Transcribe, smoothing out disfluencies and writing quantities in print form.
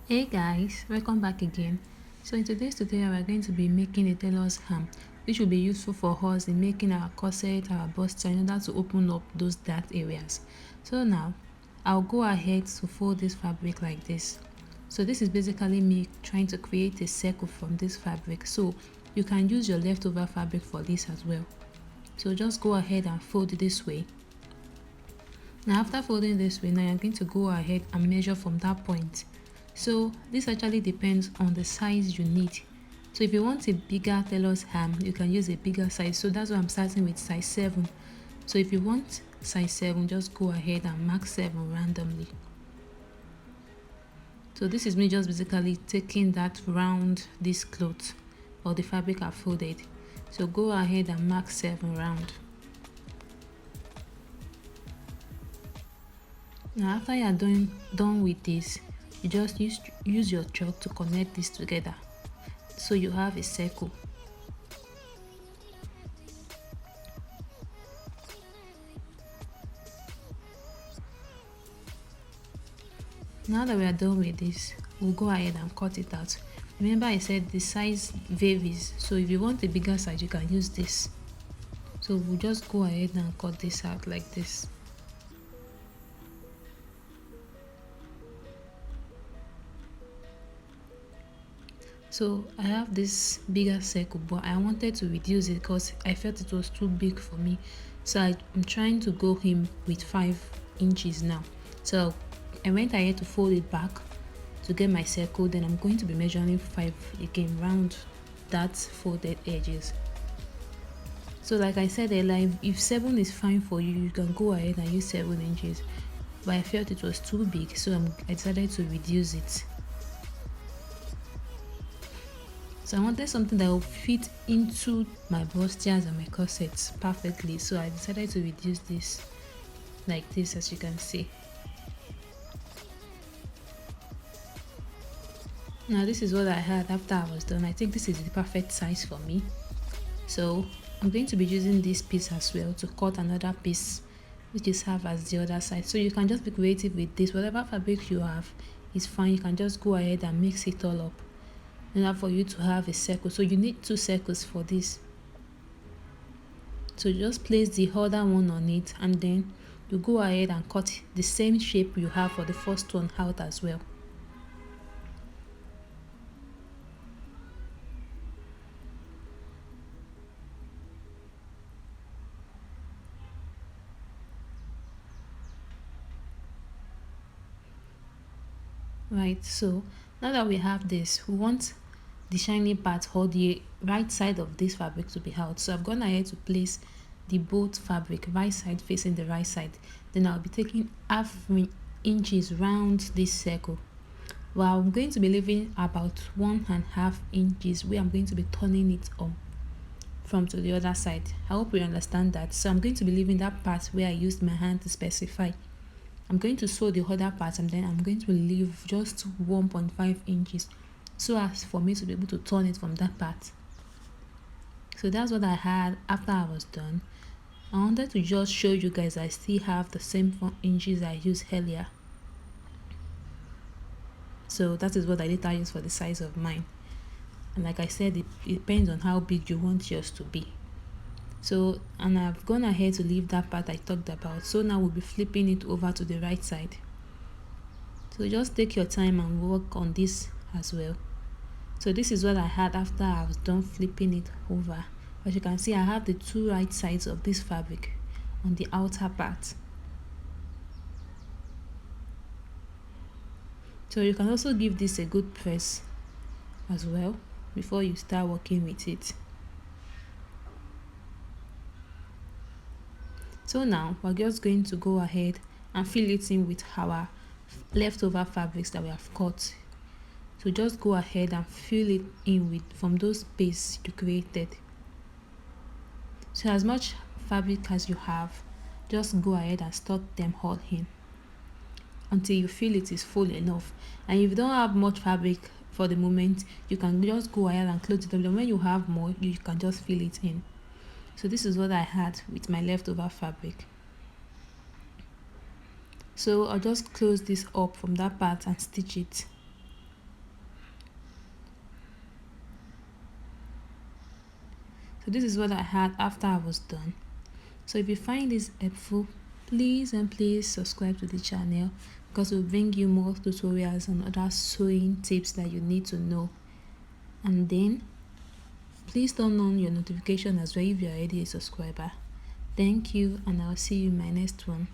Hey guys, welcome back again. So in today's tutorial, we're going to be making a tailor's ham, which will be useful for us in making our corset, our buster, in order to open up those dark areas. So now, I'll go ahead to fold this fabric like this. So this is basically me trying to create a circle from this fabric. So you can use your leftover fabric for this as well. So just go ahead and fold it this way. Now after folding this way, now you're going to go ahead and measure from that point. So this actually depends on the size you need. So if you want a bigger tailor's ham, you can use a bigger size. So that's why I'm starting with size 7. So if you want size 7, just go ahead and mark 7 randomly. So this is me just basically taking that round this cloth or the fabric I folded. So go ahead and mark 7 round. Now after you are done with this, you just use your chalk to connect this together so you have a circle. Now that we are done with this, we'll go ahead and cut it out. Remember I said the size varies, so if you want a bigger size you can use this. So we'll just go ahead and cut this out like this. So I have this bigger circle, but I wanted to reduce it because I felt it was too big for me. So I'm trying to go in with 5 inches now. So I went ahead to fold it back to get my circle. Then I'm going to be measuring 5 again round that folded edges. So like I said earlier, if 7 is fine for you, you can go ahead and use 7 inches. But I felt it was too big, so I decided to reduce it. So I wanted something that would fit into my bustiers and my corsets perfectly. So I decided to reduce this like this, as you can see. Now this is what I had after I was done. I think this is the perfect size for me. So I'm going to be using this piece as well to cut another piece which is half as the other side. So you can just be creative with this. Whatever fabric you have is fine. You can just go ahead and mix it all up in order for you to have a circle. So you need 2 circles for this. So just place the other one on it and then you go ahead and cut the same shape you have for the first one out as well. Right, so now that we have this, we want the shiny part or the right side of this fabric to be out. So I've gone ahead to place the both fabric right side facing the right side. Then I'll be taking half inches round this circle. Well, I'm going to be leaving about 1.5 inches where I'm going to be turning it on from to the other side. I hope you understand that. So I'm going to be leaving that part where I used my hand to specify. I'm going to sew the other part and then I'm going to leave just 1.5 inches so as for me to be able to turn it from that part. So that's what I had after I was done. I wanted to just show you guys I still have the same 4 inches I used earlier. So that is what I later used for the size of mine. And like I said, it depends on how big you want yours to be. So, and I've gone ahead to leave that part I talked about. So now we'll be flipping it over to the right side. So just take your time and work on this as well. So this is what I had after I was done flipping it over. As you can see, I have the 2 right sides of this fabric on the outer part. So you can also give this a good press as well before you start working with it. So now we're just going to go ahead and fill it in with our leftover fabrics that we have cut. So just go ahead and fill it in with from those spaces you created. So as much fabric as you have, just go ahead and stuck them all in until you feel it is full enough. And if you don't have much fabric for the moment, you can just go ahead and close it up. Then when you have more, you can just fill it in. So this is what I had with my leftover fabric. So I'll just close this up from that part and stitch it. So this is what I had after I was done. So if you find this helpful, please and please subscribe to the channel, because we'll bring you more tutorials and other sewing tips that you need to know. And then please turn on your notification as well if you're already a subscriber. Thank you, and I'll see you in my next one.